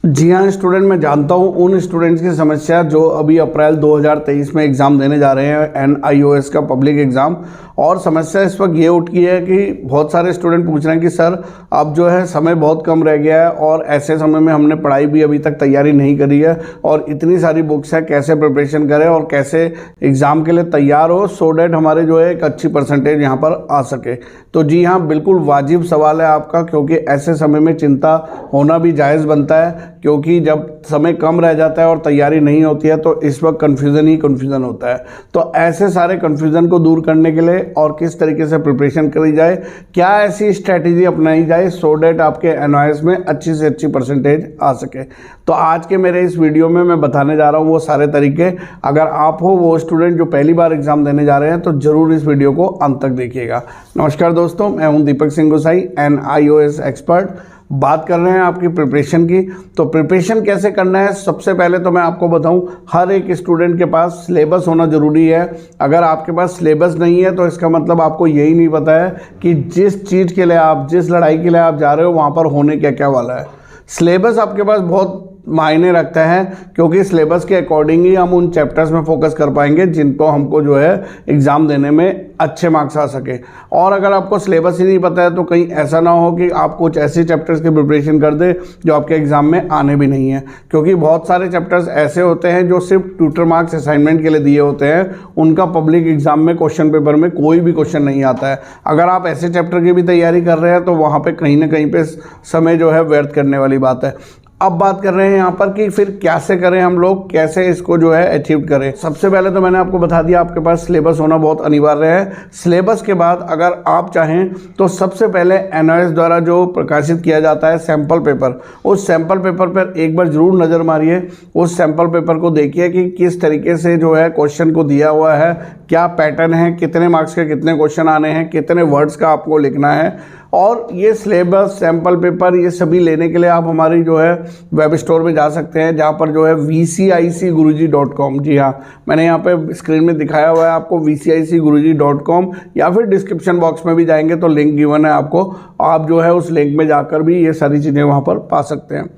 जी हाँ स्टूडेंट, मैं जानता हूँ उन स्टूडेंट्स की समस्या जो अभी अप्रैल 2023 में एग्ज़ाम देने जा रहे हैं NIOS का पब्लिक एग्ज़ाम। और समस्या इस वक्त ये उठ गई है कि बहुत सारे स्टूडेंट पूछ रहे हैं कि सर अब जो है समय बहुत कम रह गया है और ऐसे समय में हमने पढ़ाई भी अभी तक तैयारी नहीं करी है और इतनी सारी बुक्स है, कैसे प्रिपरेशन करें और कैसे एग्ज़ाम के लिए तैयार हो सो डैट हमारे जो है एक अच्छी परसेंटेज यहाँ पर आ सके। तो जी हाँ, बिल्कुल वाजिब सवाल है आपका, क्योंकि ऐसे समय में चिंता होना भी जायज़ बनता है, क्योंकि जब समय कम रह जाता है और तैयारी नहीं होती है तो इस वक्त कन्फ्यूज़न ही कन्फ्यूज़न होता है। तो ऐसे सारे कन्फ्यूज़न को दूर करने के लिए और किस तरीके से प्रिपरेशन करी जाए, क्या ऐसी स्ट्रैटेजी अपनाई जाए सो डैट आपके NIOS में अच्छी से अच्छी परसेंटेज आ सके, तो आज के मेरे इस वीडियो में मैं बताने जा रहा हूँ वो सारे तरीके। अगर आप हो वो स्टूडेंट जो पहली बार एग्ज़ाम देने जा रहे हैं तो ज़रूर इस वीडियो को अंत तक देखिएगा। नमस्कार दोस्तों, मैं हूँ दीपक सिंह गोसाई, NIOS एक्सपर्ट। बात कर रहे हैं आपकी प्रिपरेशन की। तो प्रिपरेशन कैसे करना है, सबसे पहले तो मैं आपको बताऊं, हर एक स्टूडेंट के पास सिलेबस होना ज़रूरी है। अगर आपके पास सिलेबस नहीं है तो इसका मतलब आपको यही नहीं पता है कि जिस चीज़ के लिए आप, जिस लड़ाई के लिए आप जा रहे हो वहाँ पर होने क्या क्या वाला है। सिलेबस आपके पास बहुत मायने रखता है, क्योंकि सिलेबस के अकॉर्डिंग ही हम उन चैप्टर्स में फोकस कर पाएंगे जिनको हमको जो है एग्ज़ाम देने में अच्छे मार्क्स आ सके। और अगर आपको सिलेबस ही नहीं पता है तो कहीं ऐसा ना हो कि आप कुछ ऐसे चैप्टर्स की प्रिपरेशन कर दे जो आपके एग्ज़ाम में आने भी नहीं है, क्योंकि बहुत सारे चैप्टर्स ऐसे होते हैं जो सिर्फ ट्यूटर मार्क्स असाइनमेंट के लिए दिए होते हैं, उनका पब्लिक एग्जाम में क्वेश्चन पेपर में कोई भी क्वेश्चन नहीं आता है। अगर आप ऐसे चैप्टर की भी तैयारी कर रहे हैं तो वहाँ पर कहीं ना कहीं पर समय जो है व्यर्थ करने वाली बात है। अब बात कर रहे हैं यहाँ पर कि फिर कैसे करें हम लोग, कैसे इसको जो है अचीव करें। सबसे पहले तो मैंने आपको बता दिया आपके पास सिलेबस होना बहुत अनिवार्य है। सिलेबस के बाद अगर आप चाहें तो सबसे पहले NIOS द्वारा जो प्रकाशित किया जाता है सैम्पल पेपर, उस सैम्पल पेपर पर एक बार ज़रूर नज़र मारिए। उस सैम्पल पेपर को देखिए कि किस तरीके से जो है क्वेश्चन को दिया हुआ है, क्या पैटर्न है, कितने मार्क्स के कितने क्वेश्चन आने हैं, कितने वर्ड्स का आपको लिखना है। और ये सिलेबस, सैम्पल पेपर, ये सभी लेने के लिए आप हमारी जो है वेब स्टोर में जा सकते हैं, जहाँ पर जो है vcicguruji.com, जी हाँ मैंने यहाँ पे स्क्रीन में दिखाया हुआ है आपको vcicguruji.com, या फिर डिस्क्रिप्शन बॉक्स में भी जाएंगे तो लिंक गिवन है आपको, आप जो है उस लिंक में जाकर भी ये सारी चीज़ें वहाँ पर पा सकते हैं।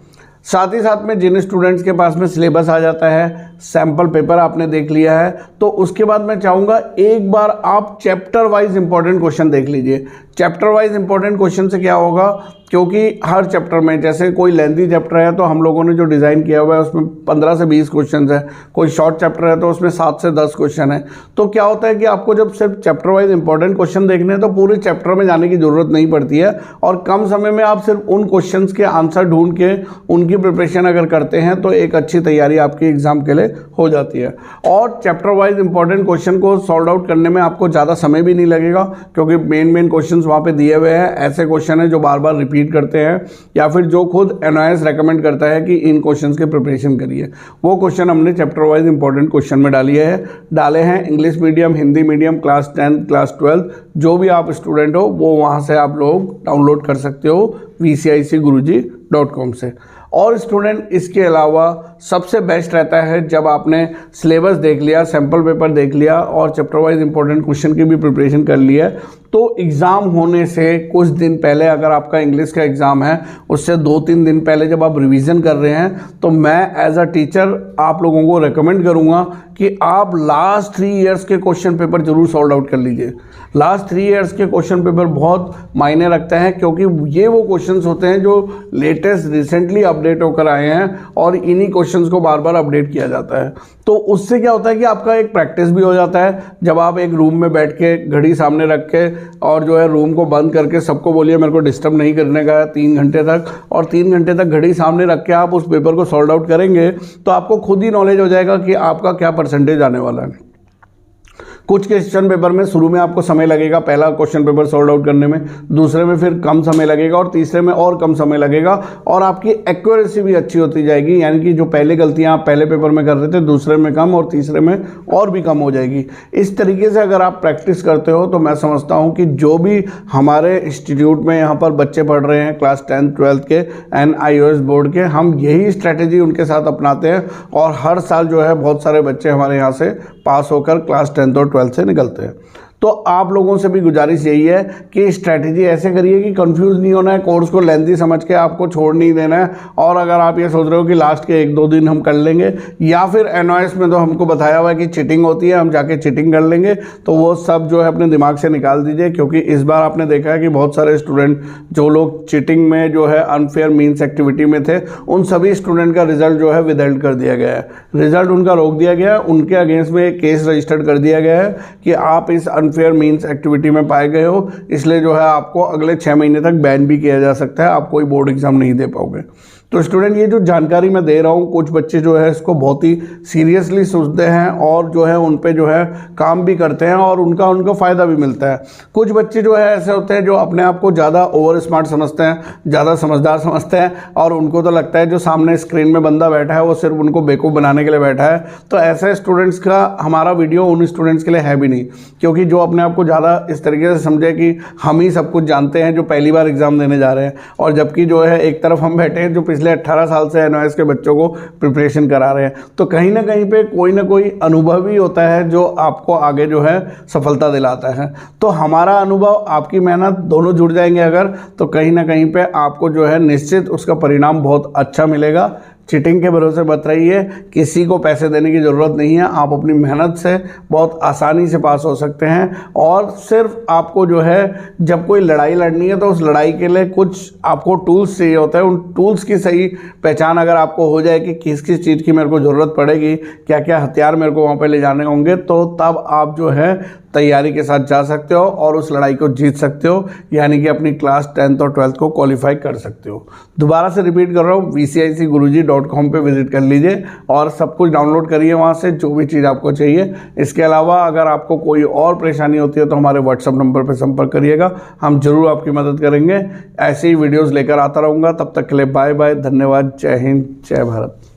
साथ ही साथ में जिन स्टूडेंट्स के पास में सिलेबस आ जाता है, सैम्पल पेपर आपने देख लिया है, तो उसके बाद मैं चाहूँगा एक बार आप चैप्टर वाइज इंपॉर्टेंट क्वेश्चन देख लीजिए। चैप्टर वाइज इंपॉर्टेंट क्वेश्चन से क्या होगा, क्योंकि हर चैप्टर में, जैसे कोई लेंथी चैप्टर है तो हम लोगों ने जो डिज़ाइन किया हुआ है उसमें 15 से 20 क्वेश्चन है, कोई शॉर्ट चैप्टर है तो उसमें 7 से 10 क्वेश्चन है। तो क्या होता है कि आपको जब सिर्फ चैप्टर वाइज इंपॉर्टेंट क्वेश्चन देखने हैं तो पूरे चैप्टर में जाने की ज़रूरत नहीं पड़ती है, और कम समय में आप सिर्फ उन क्वेश्चन के आंसर ढूंढ के उनकी प्रिपरेशन अगर करते हैं तो एक अच्छी तैयारी आपकी एग्जाम के लिए हो जाती है। और चैप्टर वाइज इंपॉर्टेंट क्वेश्चन को सॉल्व आउट करने में आपको ज़्यादा समय भी नहीं लगेगा, क्योंकि मेन क्वेश्चन वहाँ पे दिए हुए हैं। ऐसे क्वेश्चन है जो बार बार रिपीट करते हैं, या फिर जो खुद NIOS रेकमेंड करता है कि इन क्वेश्चंस के प्रिपरेशन करिए, वो क्वेश्चन हमने चैप्टर वाइज इंपॉर्टेंट क्वेश्चन में डाले हैं। English medium, Hindi medium, class 10, class 12, जो भी आप स्टूडेंट हो वो वहाँ से आप लोग डाउनलोड कर सकते हो vcicguruji.com से। और स्टूडेंट इसके अलावा सबसे बेस्ट रहता है जब आपने सिलेबस देख लिया, सैम्पल पेपर देख लिया और चैप्टर वाइज इंपॉर्टेंट क्वेश्चन की भी प्रिपरेशन कर ली है, तो एग्ज़ाम होने से कुछ दिन पहले, अगर आपका इंग्लिश का एग्ज़ाम है उससे 2-3 दिन पहले जब आप रिवीजन कर रहे हैं, तो मैं एज अ टीचर आप लोगों को रेकमेंड करूँगा कि आप लास्ट 3 ईयर्स के क्वेश्चन पेपर जरूर सॉल्व आउट कर लीजिए। लास्ट 3 ईयर्स के क्वेश्चन पेपर बहुत मायने रखते हैं, क्योंकि ये वो क्वेश्चंस होते हैं जो लेटेस्ट रिसेंटली अपडेट होकर आए हैं और इन्हीं क्वेश्चंस को बार बार अपडेट किया जाता है। तो उससे क्या होता है कि आपका एक प्रैक्टिस भी हो जाता है। जब आप एक रूम में बैठ के घड़ी सामने रख के और जो है रूम को बंद करके सबको बोलिए मेरे को डिस्टर्ब नहीं करने का 3 घंटे तक, और 3 घंटे तक घड़ी सामने रख के आप उस पेपर को सॉल्व आउट करेंगे, तो आपको खुद ही नॉलेज हो जाएगा कि आपका क्या परसेंटेज आने वाला है। कुछ क्वेश्चन पेपर में शुरू में आपको समय लगेगा पहला क्वेश्चन पेपर सॉल्व आउट करने में, दूसरे में फिर कम समय लगेगा और तीसरे में और कम समय लगेगा, और आपकी एक्यूरेसी भी अच्छी होती जाएगी। यानी कि जो पहले गलतियां आप पहले पेपर में कर रहे थे दूसरे में कम और तीसरे में और भी कम हो जाएगी। इस तरीके से अगर आप प्रैक्टिस करते हो तो मैं समझता हूँ कि जो भी हमारे इंस्टीट्यूट में यहाँ पर बच्चे पढ़ रहे हैं क्लास 10, 12 के NIOS बोर्ड के, हम यही स्ट्रैटेजी उनके साथ अपनाते हैं और हर साल जो है बहुत सारे बच्चे हमारे यहाँ से पास होकर क्लास 10 और 12 से निकलते हैं। तो आप लोगों से भी गुजारिश यही है कि स्ट्रैटेजी ऐसे करिए कि कंफ्यूज नहीं होना है, कोर्स को लेंथी समझ के आपको छोड़ नहीं देना है। और अगर आप ये सोच रहे हो कि लास्ट के 1-2 दिन हम कर लेंगे, या फिर एनओएस में तो हमको बताया हुआ है कि चीटिंग होती है, हम जाके चीटिंग कर लेंगे, तो वो सब जो है अपने दिमाग से निकाल दीजिए। क्योंकि इस बार आपने देखा है कि बहुत सारे स्टूडेंट जो लोग चीटिंग में जो है अनफेयर मीन्स एक्टिविटी में थे, उन सभी स्टूडेंट का रिजल्ट जो है विदहेल्ड कर दिया गया है, रिजल्ट उनका रोक दिया गया है। उनके अगेंस्ट में एक केस रजिस्टर्ड कर दिया गया है कि आप इस अनफेयर मीन्स एक्टिविटी में पाए गए हो, इसलिए जो है आपको अगले 6 महीने तक बैन भी किया जा सकता है, आप कोई बोर्ड एग्जाम नहीं दे पाओगे। तो स्टूडेंट, ये जो जानकारी मैं दे रहा हूँ, कुछ बच्चे जो है इसको बहुत ही सीरियसली सोचते हैं और जो है उन पे जो है काम भी करते हैं और उनको फ़ायदा भी मिलता है। कुछ बच्चे जो है ऐसे होते हैं जो अपने आप को ज़्यादा ओवर स्मार्ट समझते हैं, ज़्यादा समझदार समझते हैं, और उनको तो लगता है जो सामने स्क्रीन में बंदा बैठा है वो सिर्फ उनको बेवकूफ़ बनाने के लिए बैठा है। तो ऐसे स्टूडेंट्स का हमारा वीडियो उन स्टूडेंट्स के लिए है भी नहीं, क्योंकि जो अपने आप को ज़्यादा इस तरीके से समझे कि हम ही सब कुछ जानते हैं, जो पहली बार एग्ज़ाम देने जा रहे हैं, और जबकि जो है एक तरफ हम बैठे हैं जो पिछले 18 साल से एनओएस के बच्चों को प्रिपरेशन करा रहे हैं। तो कहीं ना कहीं पे कोई ना कोई अनुभव ही होता है जो आपको आगे जो है सफलता दिलाता है। तो हमारा अनुभव, आपकी मेहनत दोनों जुड़ जाएंगे अगर, तो कहीं ना कहीं पे आपको जो है निश्चित उसका परिणाम बहुत अच्छा मिलेगा। चीटिंग के भरोसे मत रहिए, किसी को पैसे देने की ज़रूरत नहीं है, आप अपनी मेहनत से बहुत आसानी से पास हो सकते हैं। और सिर्फ आपको जो है जब कोई लड़ाई लड़नी है तो उस लड़ाई के लिए कुछ आपको टूल्स चाहिए होते हैं। उन टूल्स की सही पहचान अगर आपको हो जाए कि किस किस चीज़ की मेरे को ज़रूरत पड़ेगी, क्या क्या हथियार मेरे को वहाँ पर ले जाने होंगे, तो तब आप जो है तैयारी के साथ जा सकते हो और उस लड़ाई को जीत सकते हो, यानी कि अपनी क्लास 10th और 12th को क्वालिफाई कर सकते हो। दोबारा से रिपीट कर रहा हूँ, vcicguruji.com पे विजिट कर लीजिए और सब कुछ डाउनलोड करिए वहाँ से, जो भी चीज़ आपको चाहिए। इसके अलावा अगर आपको कोई और परेशानी होती है तो हमारे व्हाट्सअप नंबर पर संपर्क करिएगा, हम जरूर आपकी मदद करेंगे। ऐसे ही वीडियोज़ लेकर आता रहूँगा, तब तक के लिए बाय बाय, धन्यवाद, जय हिंद, जय भारत।